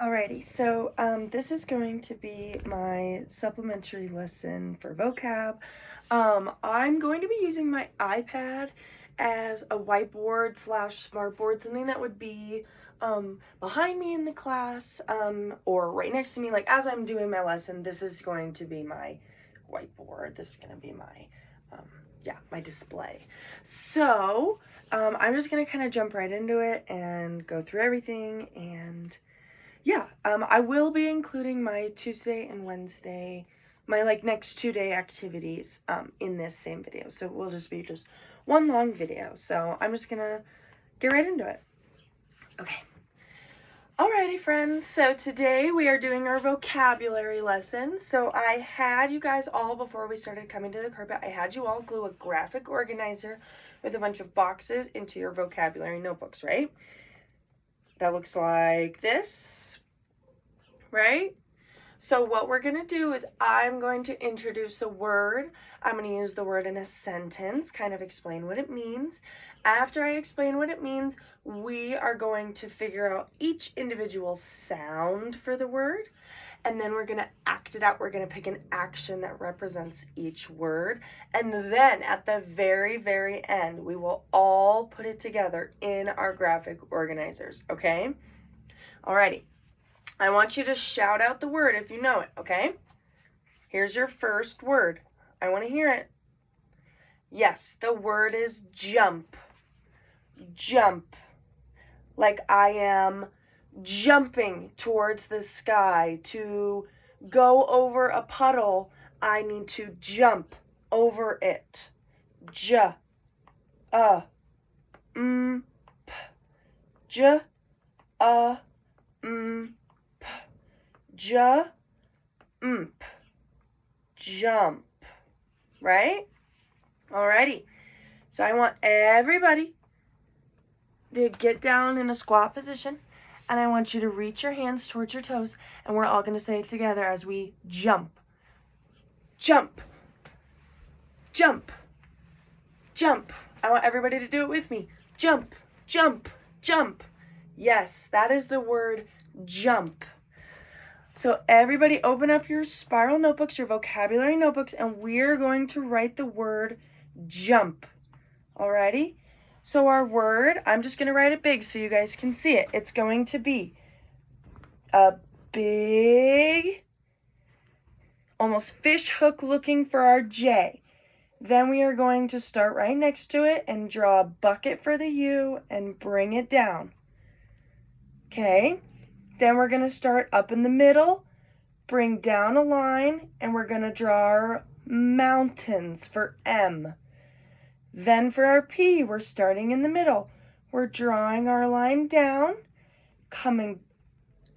Alrighty, so this is going to be my supplementary lesson for vocab. I'm going to be using my iPad as a whiteboard / smartboard, something that would be behind me in the class or right next to me. Like as I'm doing my lesson, this is going to be my whiteboard. This is going to be my, my display. So I'm just going to kind of jump right into it and go through everything. And yeah, I will be including my Tuesday and Wednesday, my next 2-day activities in this same video. So it will just be one long video. So I'm just gonna get right into it. Okay. Alrighty, friends. So today we are doing our vocabulary lesson. So I had you guys all, before we started coming to the carpet, I had you all glue a graphic organizer with a bunch of boxes into your vocabulary notebooks, right? That looks like this, right? So what we're going to do is I'm going to introduce a word. I'm going to use the word in a sentence, kind of explain what it means. After I explain what it means, we are going to figure out each individual sound for the word, and then we're going to act it out. We're going to pick an action that represents each word, and then at the very, very end, we will all put it together in our graphic organizers, okay? Alrighty. I want you to shout out the word if you know it, okay? Here's your first word. I want to hear it. Yes, the word is jump. Jump. Like I am jumping towards the sky. To go over a puddle, I need to jump over it. J, p. J, p. Jump. Jump. Right? Alrighty. So I want everybody to get down in a squat position, and I want you to reach your hands towards your toes, and we're all going to say it together as we jump. Jump. Jump. Jump. I want everybody to do it with me. Jump. Jump. Jump. Yes, that is the word jump. So everybody open up your spiral notebooks, your vocabulary notebooks, and we're going to write the word jump. Alrighty? So our word, I'm just going to write it big so you guys can see it. It's going to be a big, almost fish hook looking for our J. Then we are going to start right next to it and draw a bucket for the U and bring it down. Okay? Then we're going to start up in the middle, bring down a line, and we're going to draw our mountains for M. Then for our P, we're starting in the middle. We're drawing our line down,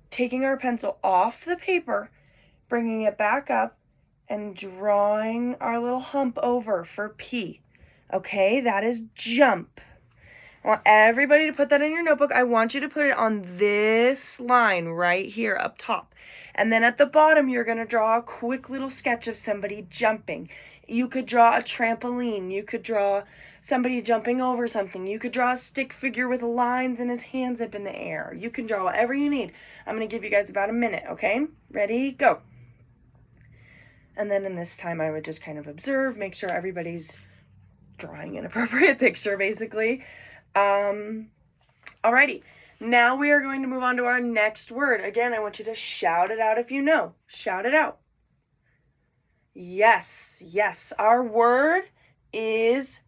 taking our pencil off the paper, bringing it back up, and drawing our little hump over for P. Okay, that is jump. I want everybody to put that in your notebook. I want you to put it on this line right here up top. And then at the bottom, you're going to draw a quick little sketch of somebody jumping. You could draw a trampoline. You could draw somebody jumping over something. You could draw a stick figure with lines and his hands up in the air. You can draw whatever you need. I'm going to give you guys about a minute, okay? Ready? Go. And then in this time, I would just kind of observe, make sure everybody's drawing an appropriate picture, basically. Alrighty, now we are going to move on to our next word. Again, I want you to shout it out if you know. Shout it out. Yes, yes, our word is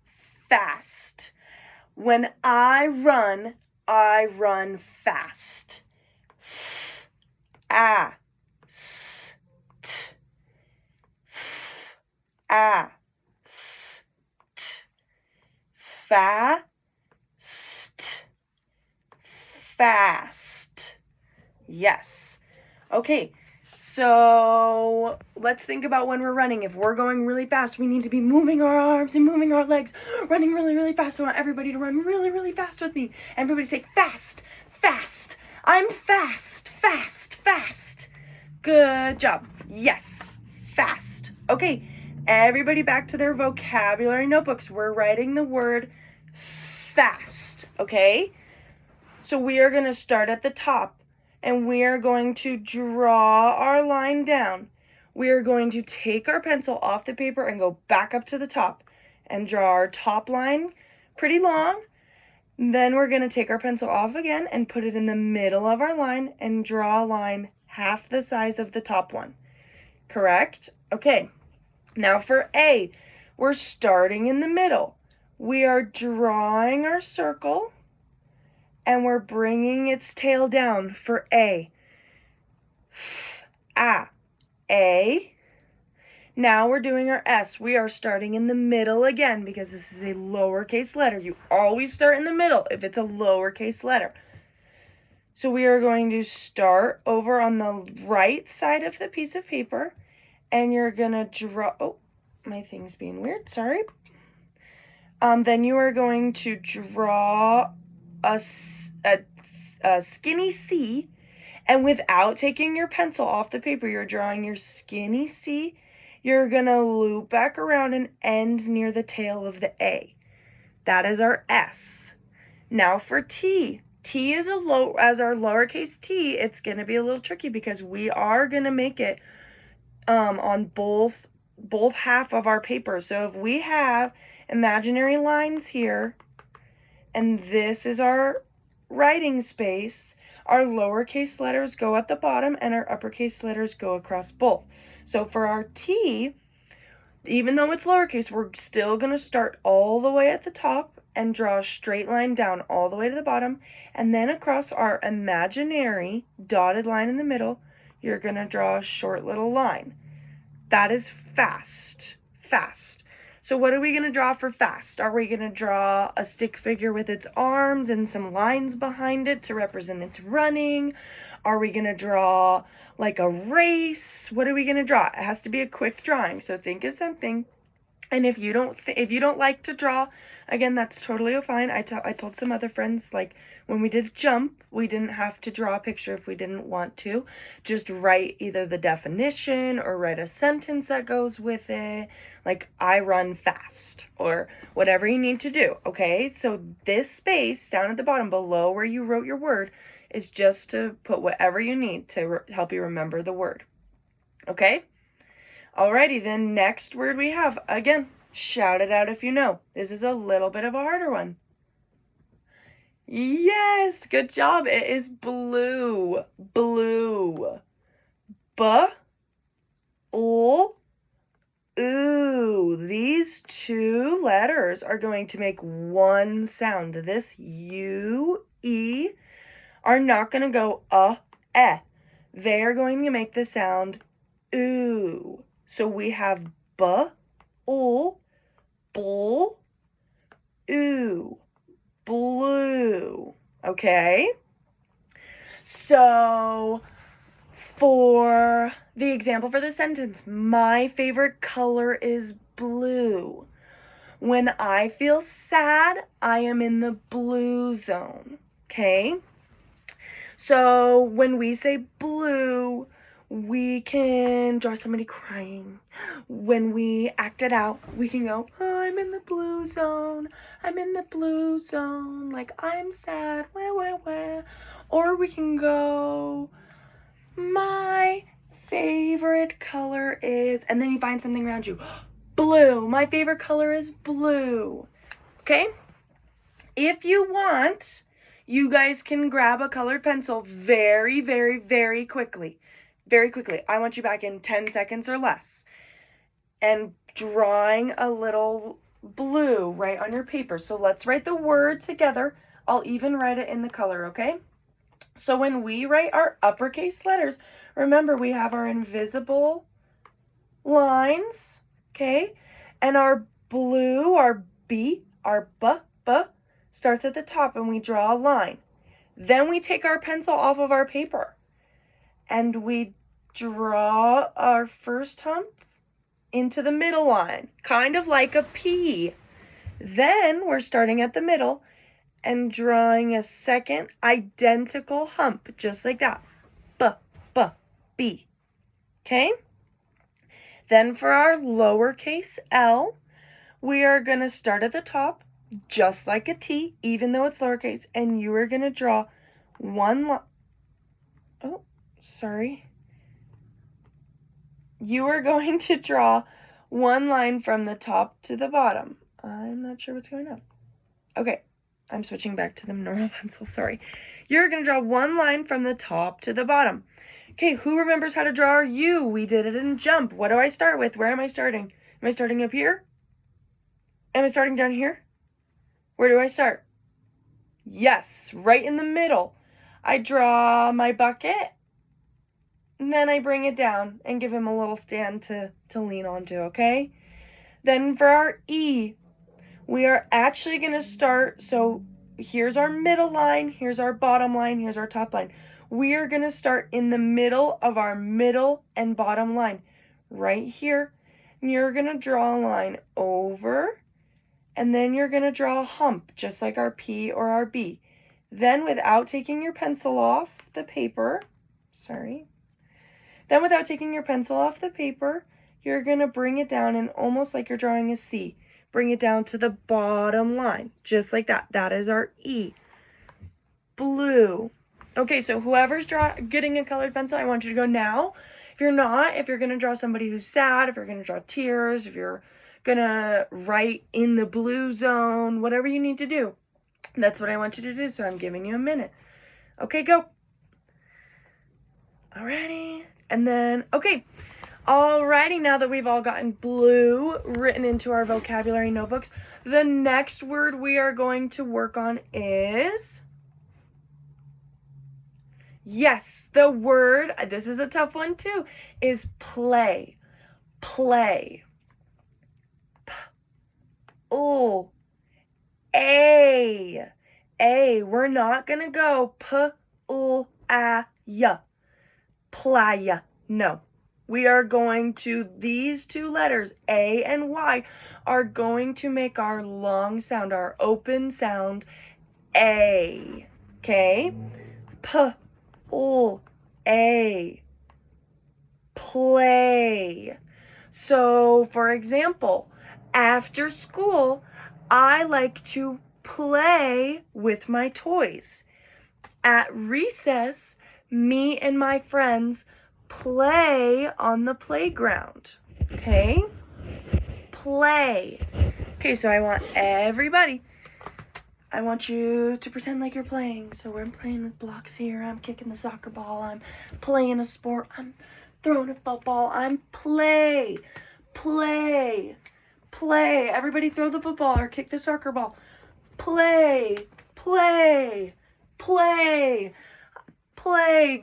fast. When I run fast. Fast. Fast. Yes. Okay, so let's think about when we're running. If we're going really fast, we need to be moving our arms and moving our legs, running really, really fast. I want everybody to run really, really fast with me. Everybody say fast, fast. I'm fast, fast, fast. Good job. Yes, fast. Okay, everybody back to their vocabulary notebooks. We're writing the word fast, okay? So we are going to start at the top. and we are going to draw our line down. We are going to take our pencil off the paper and go back up to the top and draw our top line pretty long. Then we're going to take our pencil off again and put it in the middle of our line and draw a line half the size of the top one. Correct? Okay. Now for A, we're starting in the middle. We are drawing our circle and we're bringing its tail down for A. A. Now we're doing our S. We are starting in the middle again because this is a lowercase letter. You always start in the middle if it's a lowercase letter. So we are going to start over on the right side of the piece of paper, and you're going to draw, oh, my thing's being weird, sorry. Then you are going to draw a skinny C, and without taking your pencil off the paper, you're drawing your skinny C. You're going to loop back around and end near the tail of the A. That is our S. Now for T. T is as our lowercase t, it's going to be a little tricky because we are going to make it on both half of our paper. So if we have imaginary lines here, and this is our writing space, our lowercase letters go at the bottom and our uppercase letters go across both. So for our T, even though it's lowercase, we're still going to start all the way at the top and draw a straight line down all the way to the bottom. And then across our imaginary dotted line in the middle, you're going to draw a short little line. That is fast. So what are we going to draw for fast? Are we going to draw a stick figure with its arms and some lines behind it to represent its running? Are we going to draw like a race? What are we going to draw? It has to be a quick drawing, so think of something. And if you don't like to draw, again, that's totally fine. I told some other friends, like when we did jump, we didn't have to draw a picture if we didn't want to. Just write either the definition or write a sentence that goes with it, like I run fast or whatever you need to do, okay? So this space down at the bottom below where you wrote your word is just to put whatever you need to help you remember the word, okay? Alrighty, then next word we have, again, shout it out if you know. This is a little bit of a harder one. Yes, good job. It is blue. Blue. Ooh. These two letters are going to make one sound. This U, E are not going to go eh. They are going to make the sound ooh. So we have bull, ooh, blue, okay? So for the example for the sentence, my favorite color is blue. When I feel sad, I am in the blue zone, okay? So when we say blue, we can draw somebody crying. When we act it out, we can go, oh, I'm in the blue zone. I'm in the blue zone. Like, I'm sad. Wah. Or we can go, my favorite color is, and then you find something around you. Blue. My favorite color is blue. Okay? If you want, you guys can grab a colored pencil very, very, very quickly. Very quickly. I want you back in 10 seconds or less. And drawing a little blue right on your paper. So let's write the word together. I'll even write it in the color, okay? So when we write our uppercase letters, remember we have our invisible lines, okay? And our blue, our B, our B, starts at the top and we draw a line. Then we take our pencil off of our paper and we draw our first hump into the middle line, kind of like a P. Then we're starting at the middle and drawing a second identical hump, just like that. B. Okay? Then for our lowercase l, we are going to start at the top, just like a T, even though it's lowercase, and you are going to draw one line. sorry. You are going to draw one line from the top to the bottom. I'm not sure what's going on. Okay, I'm switching back to the normal pencil, sorry. You're going to draw one line from the top to the bottom. Okay, who remembers how to draw our U? We did it in jump. What do I start with? Where am I starting? Am I starting up here? Am I starting down here? Where do I start? Yes, right in the middle. I draw my bucket, and then I bring it down and give him a little stand to lean onto, okay? Then for our E, we are actually going to start, so here's our middle line, here's our bottom line, here's our top line. We are going to start in the middle of our middle and bottom line, right here. And you're going to draw a line over, and then you're going to draw a hump, just like our P or our B. Then without taking your pencil off the paper, then without taking your pencil off the paper, you're going to bring it down and almost like you're drawing a C. Bring it down to the bottom line, just like that. That is our E. Blue. Okay, so whoever's getting a colored pencil, I want you to go now. If you're not, if you're going to draw somebody who's sad, if you're going to draw tears, if you're going to write in the blue zone, whatever you need to do, that's what I want you to do, so I'm giving you a minute. Okay, go. Alrighty. And then, okay. Alrighty, now that we've all gotten blue written into our vocabulary notebooks, the next word we are going to work on is, yes, the word, this is a tough one too, is play. Play. A. We're not going to go P-L-A-Y. Playa. No. We are going to, these two letters, A and Y, are going to make our long sound, our open sound, A. Okay? P-L-A. Play. So, for example, after school, I like to play with my toys. At recess, me and my friends play on the playground. Okay? Play. Okay, so I want everybody, I want you to pretend like you're playing. So we're playing with blocks here. I'm kicking the soccer ball. I'm playing a sport. I'm throwing a football. I'm play. Everybody throw the football or kick the soccer ball. Play.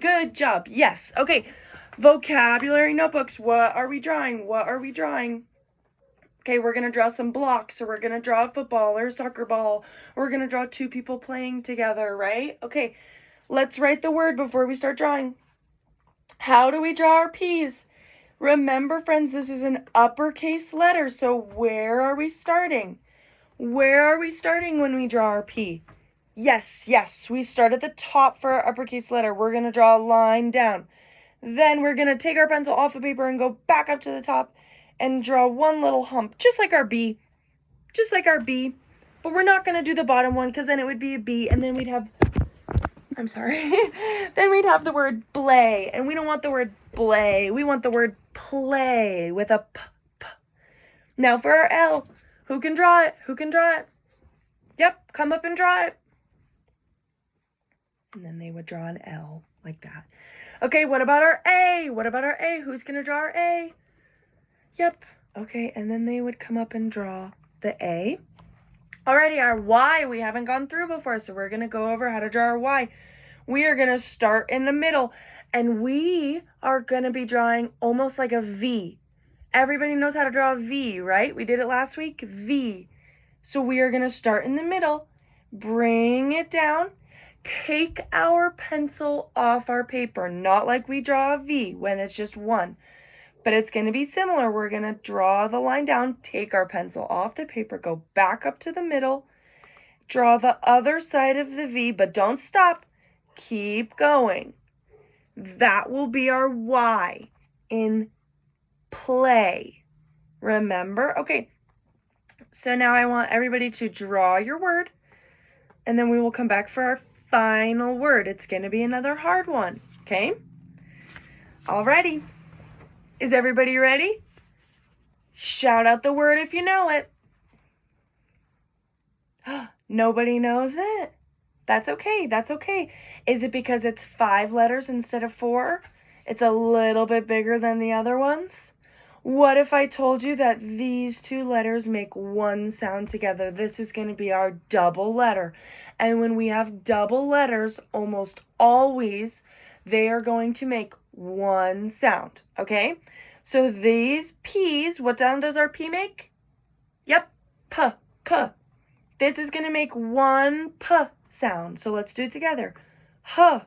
Good job. Yes. Okay. Vocabulary notebooks. What are we drawing? Okay, we're going to draw some blocks. So we're going to draw a football or a soccer ball. We're going to draw two people playing together, right? Okay, let's write the word before we start drawing. How do we draw our P's? Remember, friends, this is an uppercase letter. So where are we starting? Where are we starting when we draw our P? Yes, we start at the top for our uppercase letter. We're going to draw a line down. Then we're going to take our pencil off the paper and go back up to the top and draw one little hump, just like our B. But we're not going to do the bottom one because then it would be a B, and then we'd have, then we'd have the word blay, and we don't want the word blay. We want the word play with a P. Now for our L, who can draw it? Yep, come up and draw it. And then they would draw an L like that. Okay, what about our A? Who's going to draw our A? Yep. Okay, and then they would come up and draw the A. Alrighty, our Y we haven't gone through before, so we're going to go over how to draw our Y. We are going to start in the middle, and we are going to be drawing almost like a V. Everybody knows how to draw a V, right? We did it last week, V. So we are going to start in the middle, bring it down, take our pencil off our paper, not like we draw a V when it's just one. But it's going to be similar. We're going to draw the line down, take our pencil off the paper, go back up to the middle, draw the other side of the V, but don't stop. Keep going. That will be our Y in play. Remember? Okay. So now I want everybody to draw your word, and then we will come back for our final word. It's going to be another hard one, okay? Alrighty. Is everybody ready? Shout out the word if you know it. Nobody knows it. That's okay. That's okay. Is it because it's 5 letters instead of 4? It's a little bit bigger than the other ones. What if I told you that these 2 letters make one sound together? This is going to be our double letter. And when we have double letters, almost always, they are going to make one sound, okay? So these P's, what sound does our P make? Yep, P, P. This is going to make one P sound. So let's do it together. H,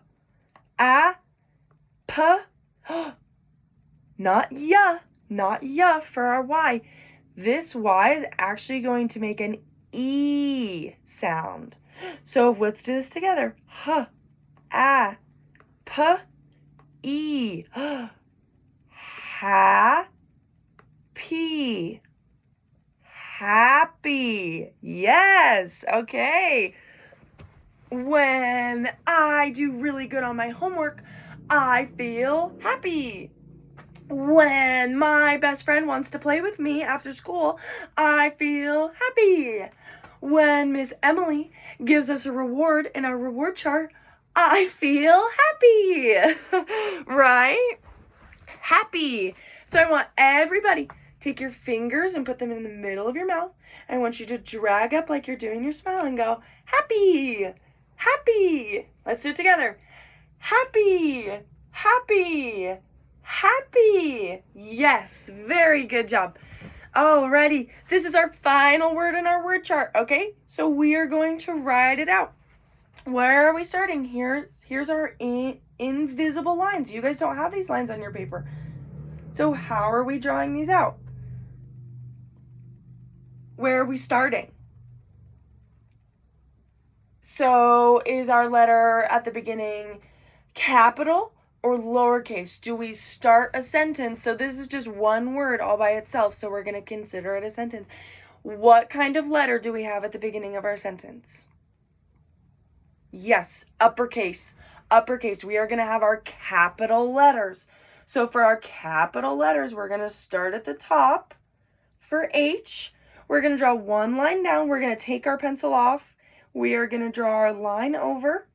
A, P, not ya. Not ya for our Y. This Y is actually going to make an E sound. So let's do this together. H, A, P, E. Happy. Happy. Yes. Okay. When I do really good on my homework, I feel happy. When my best friend wants to play with me after school, I feel happy. When Miss Emily gives us a reward in our reward chart, I feel happy. Right? Happy. So I want everybody, take your fingers and put them in the middle of your mouth. I want you to drag up like you're doing your smile and go, happy, happy. Let's do it together. Happy, happy. Happy. Yes, very good job. Alrighty, this is our final word in our word chart, okay? So we are going to write it out. Where are we starting? Here's our invisible lines. You guys don't have these lines on your paper. So how are we drawing these out? Where are we starting? So is our letter at the beginning capital or lowercase? Do we start a sentence? So this is just one word all by itself, so we're going to consider it a sentence. What kind of letter do we have at the beginning of our sentence? Yes, uppercase. Uppercase. We are going to have our capital letters. So for our capital letters, we're going to start at the top. For H, we're going to draw one line down. We're going to take our pencil off. We are going to draw our line over.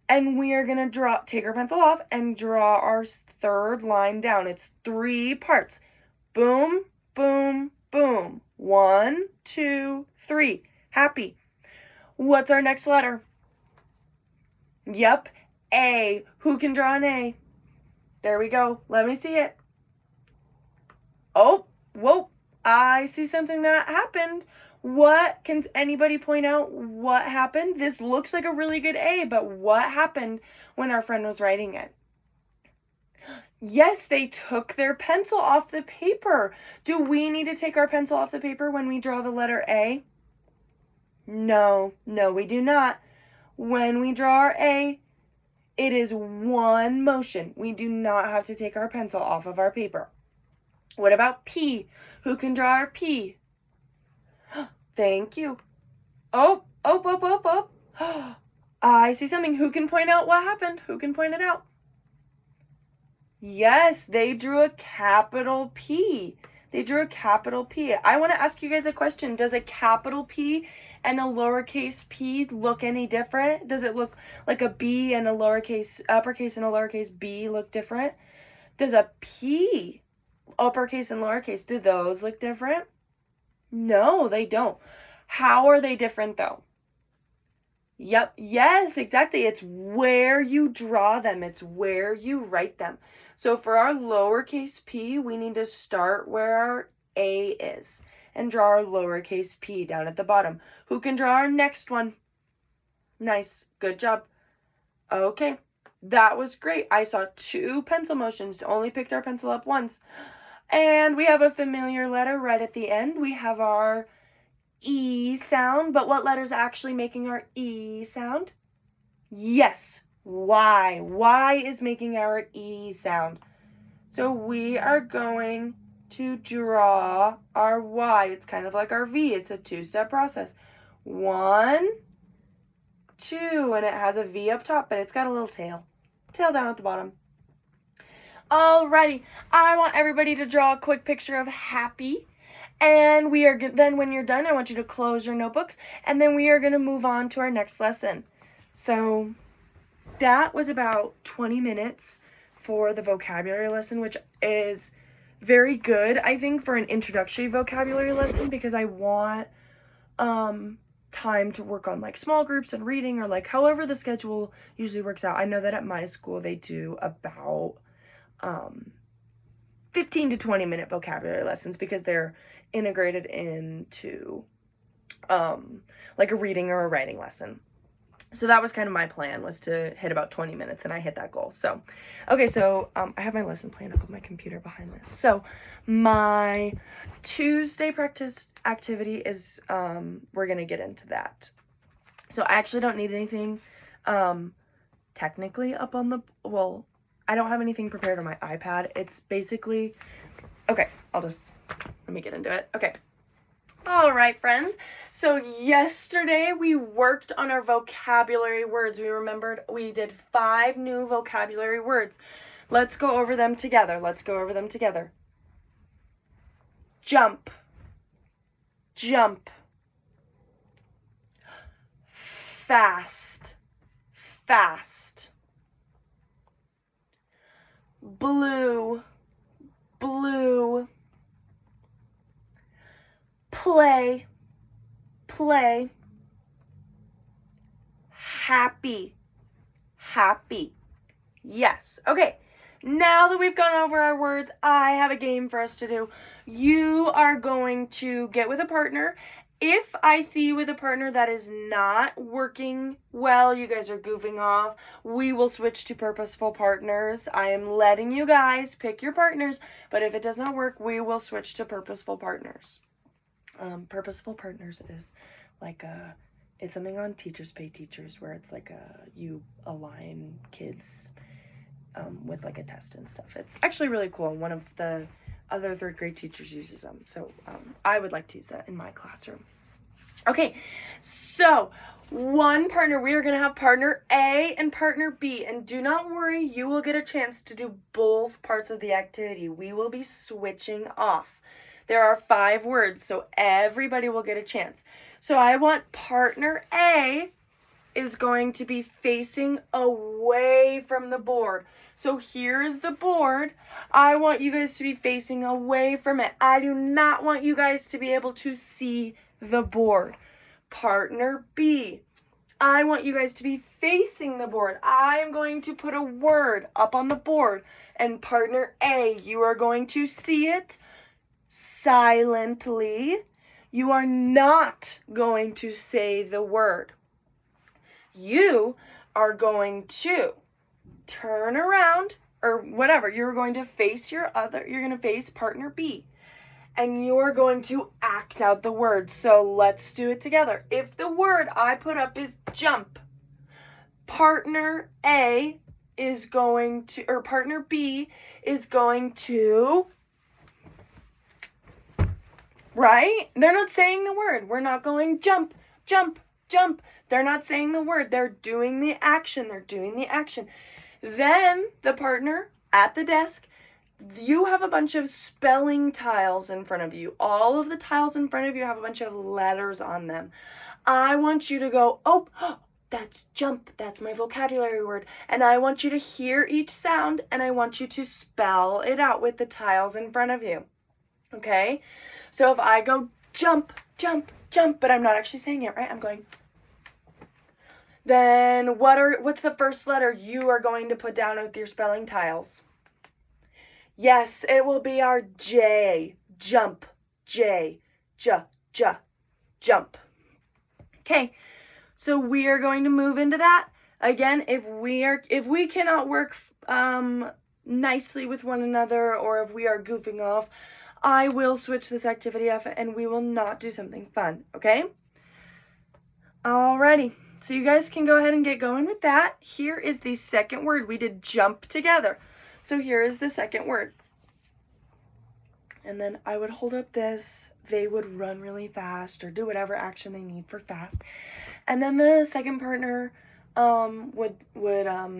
And we are going to take our pencil off and draw our third line down. It's 3 parts. Boom, boom, boom. 1, 2, 3. Happy. What's our next letter? Yep, A. Who can draw an A? There we go. Let me see it. Oh, whoa. I see something that happened. What can anybody point out what happened? This looks like a really good A, but what happened when our friend was writing it? Yes, they took their pencil off the paper. Do we need to take our pencil off the paper when we draw the letter A? No, we do not. When we draw our A, it is one motion. We do not have to take our pencil off of our paper. What about P? Who can draw our P? Thank you. Oh. I see something. Who can point out what happened? Who can point it out? Yes, they drew a capital P. They drew a capital P. I want to ask you guys a question. Does a capital P and a lowercase p look any different? Does it look like a B and a lowercase, uppercase and a lowercase b look different? Does a P, uppercase and lowercase, do those look different? No, they don't. How are they different though? Yep, yes, exactly. It's where you draw them. It's where you write them. So for our lowercase p, we need to start where our A is and draw our lowercase p down at the bottom. Who can draw our next one? Nice, good job. Okay, that was great. I saw 2 pencil motions, only picked our pencil up once. And we have a familiar letter right at the end. We have our E sound, but what letter's actually making our E sound? Yes, Y. Y is making our E sound. So we are going to draw our Y. It's kind of like our V. It's a 2-step process. 1, 2, and it has a V up top, but it's got a little tail down at the bottom. Alrighty, I want everybody to draw a quick picture of happy. And we are then when you're done, I want you to close your notebooks, and then we are going to move on to our next lesson. So that was about 20 minutes for the vocabulary lesson, which is very good, I think, for an introductory vocabulary lesson, because I want time to work on like small groups and reading, or like however the schedule usually works out. I know that at my school they do about 15 to 20 minute vocabulary lessons because they're integrated into like a reading or a writing lesson. So that was kind of my plan, was to hit about 20 minutes, and I hit that goal. So, okay, so I have my lesson plan up on my computer behind this. So my Tuesday practice activity is, we're going to get into that. So I actually don't need anything technically up on the, well, I don't have anything prepared on my iPad. It's basically, okay, let me get into it. Okay. All right, friends. So yesterday we worked on our vocabulary words. We remembered we did 5 new vocabulary words. Let's go over them together. Jump. Jump. Fast. Fast. Blue. Blue. Play, play. Happy, happy. Yes. Okay. Now that we've gone over our words, I have a game for us to do. You are going to get with a partner. If I see you with a partner that is not working well, you guys are goofing off, we will switch to purposeful partners. I am letting you guys pick your partners, but if it does not work, we will switch to purposeful partners. Purposeful partners is like it's something on Teachers Pay Teachers, where it's like you align kids with like a test and stuff. It's actually really cool. One of the other 3rd grade teachers uses them. So I would like to use that in my classroom. Okay, so one partner, we are going to have partner A and partner B. And do not worry, you will get a chance to do both parts of the activity. We will be switching off. There are 5 words, so everybody will get a chance. So I want partner A is going to be facing away from the board. So here is the board. I want you guys to be facing away from it. I do not want you guys to be able to see the board. Partner B, I want you guys to be facing the board. I am going to put a word up on the board. And partner A, you are going to see it silently. You are not going to say the word. You are going to turn around, or whatever. You're going to face you're going to face partner B, and you're going to act out the word. So let's do it together. If the word I put up is jump, partner A is going to, or partner B is going to, right? They're not saying the word. We're not going jump, jump, jump. They're not saying the word. They're doing the action. Then the partner at the desk, you have a bunch of spelling tiles in front of you. All of the tiles in front of you have a bunch of letters on them. I want you to go, oh, that's jump. That's my vocabulary word. And I want you to hear each sound, and I want you to spell it out with the tiles in front of you. Okay? So if I go jump, jump, jump, but I'm not actually saying it, right? I'm going. Then what's the first letter you are going to put down with your spelling tiles? Yes, it will be our J. Jump. J. Jump. Okay. So we are going to move into that. Again, if we cannot work nicely with one another, or if we are goofing off, I will switch this activity up and we will not do something fun, okay? Alrighty, so you guys can go ahead and get going with that. Here is the second word. We did jump together. So here is the second word. And then I would hold up this. They would run really fast or do whatever action they need for fast. And then the second partner would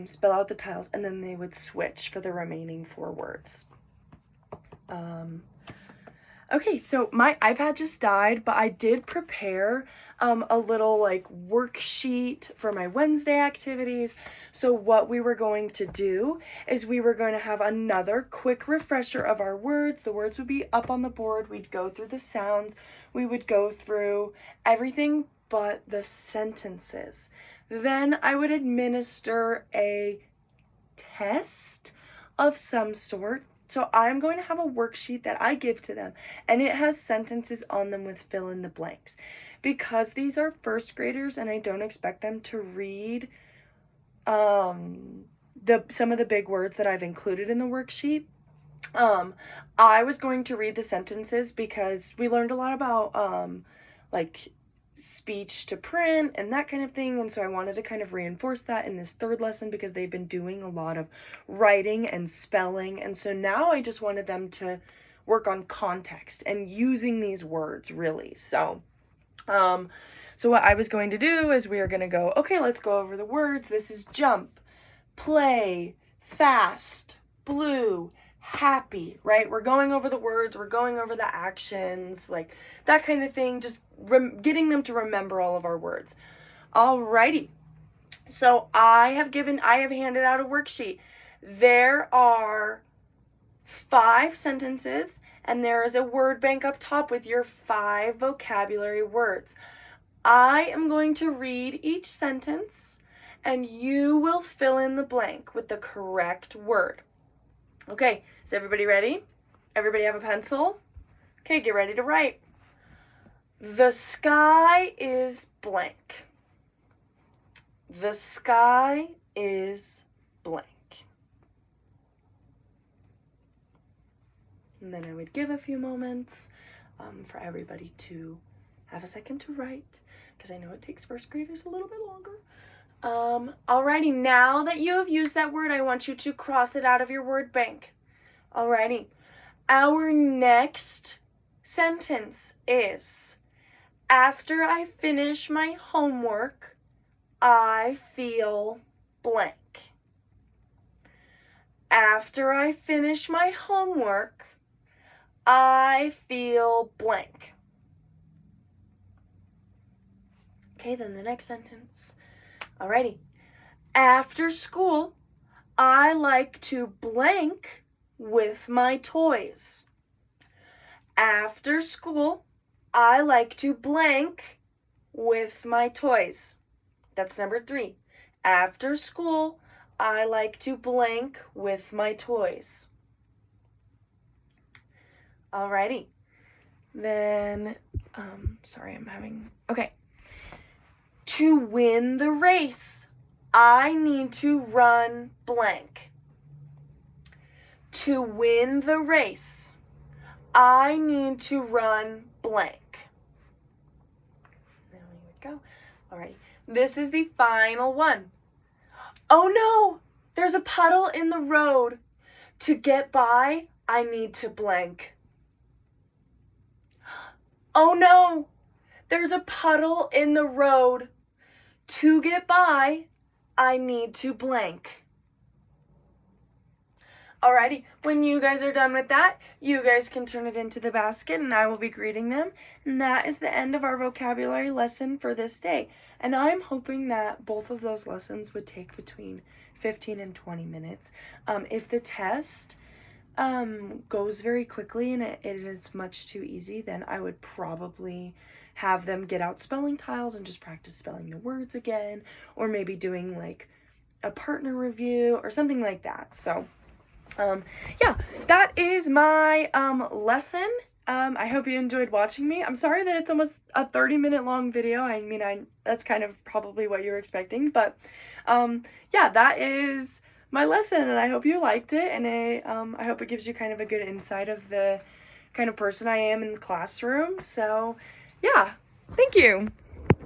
spell out the tiles, and then they would switch for the remaining 4 words. Okay, so my iPad just died, but I did prepare a little like worksheet for my Wednesday activities. So what we were going to do is we were going to have another quick refresher of our words. The words would be up on the board. We'd go through the sounds. We would go through everything but the sentences. Then I would administer a test of some sort. So I'm going to have a worksheet that I give to them, and it has sentences on them with fill in the blanks. Because these are first graders and I don't expect them to read some of the big words that I've included in the worksheet, I was going to read the sentences because we learned a lot about like speech to print and that kind of thing, and so I wanted to kind of reinforce that in this 3rd lesson because they've been doing a lot of writing and spelling, and so now I just wanted them to work on context and using these words really. So what I was going to do is we are going to go, okay, let's go over the words. This is jump, play, fast, blue, happy, right? We're going over the words, we're going over the actions, like that kind of thing, just getting them to remember all of our words. Alrighty. So I have handed out a worksheet. There are 5 sentences, and there is a word bank up top with your 5 vocabulary words. I am going to read each sentence, and you will fill in the blank with the correct word. Okay, is everybody ready? Everybody have a pencil? Okay, get ready to write. The sky is blank. The sky is blank. And then I would give a few moments for everybody to have a second to write, because I know it takes first graders a little bit longer. Alrighty, now that you have used that word, I want you to cross it out of your word bank. Alrighty, our next sentence is, after I finish my homework, I feel blank. After I finish my homework, I feel blank. Okay, then the next sentence. Alrighty. After school, I like to blank with my toys. After school, I like to blank with my toys. That's number 3. After school, I like to blank with my toys. Alrighty. Then, okay. To win the race, I need to run blank. To win the race, I need to run blank. There we go. Alrighty. This is the final one. Oh no! There's a puddle in the road. To get by, I need to blank. Oh no! There's a puddle in the road. To get by, I need to blank. Alrighty, when you guys are done with that, you guys can turn it into the basket and I will be greeting them. And that is the end of our vocabulary lesson for this day. And I'm hoping that both of those lessons would take between 15 and 20 minutes. If the test goes very quickly and it is much too easy, then I would probably have them get out spelling tiles and just practice spelling the words again, or maybe doing like a partner review or something like that. So yeah, that is my lesson. I hope you enjoyed watching me. I'm sorry that it's almost a 30-minute long video. I mean, that's kind of probably what you were expecting, but yeah, that is my lesson, and I hope you liked it, and I hope it gives you kind of a good insight of the kind of person I am in the classroom. So yeah, thank you.